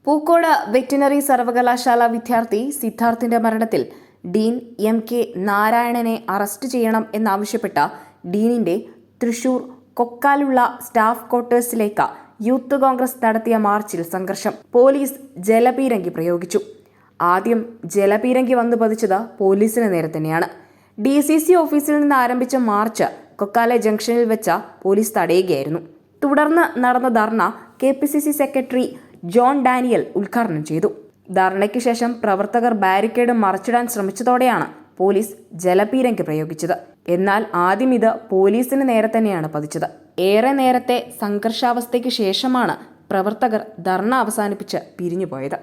Pookode veterinary സർവകലാശാല വിദ്യാർത്ഥി സിദ്ധാർത്ഥിന്റെ മരണത്തിൽ ഡീൻ MK നാരായണനെ അറസ്റ്റ് ചെയ്യണം എന്നാവശ്യപ്പെട്ട ഡീനിന്റെ തൃശൂർ കൊക്കാലുള്ള സ്റ്റാഫ് ക്വാർട്ടേഴ്സിലേക്ക് യൂത്ത് കോൺഗ്രസ് നടത്തിയ മാർച്ചിൽ സംഘർഷം. പോലീസ് ജലപീരങ്കി പ്രയോഗിച്ചു. ആദ്യം ജലപീരങ്കി വന്നു പതിച്ചത് പോലീസിന് നേരെ തന്നെയാണ്. DCC ഓഫീസിൽ നിന്ന് ആരംഭിച്ച മാർച്ച് കൊക്കാലെ ജംഗ്ഷനിൽ വെച്ച പോലീസ് തടയുകയായിരുന്നു. തുടർന്ന് നടന്ന ധർണ KPCC സെക്രട്ടറി ജോൺ ഡാനിയൽ ഉദ്ഘാടനം ചെയ്തു. ധർണയ്ക്ക് ശേഷം പ്രവർത്തകർ ബാരിക്കേഡ് മറിച്ചിടാൻ ശ്രമിച്ചതോടെയാണ് പോലീസ് ജലപീരങ്കി പ്രയോഗിച്ചത്. എന്നാൽ ആദ്യം ഇത് പോലീസിന് നേരെ തന്നെയാണ് പതിച്ചത്. ഏറെ നേരത്തെ സംഘർഷാവസ്ഥയ്ക്ക് ശേഷമാണ് പ്രവർത്തകർ ധർണ അവസാനിപ്പിച്ച് പിരിഞ്ഞുപോയത്.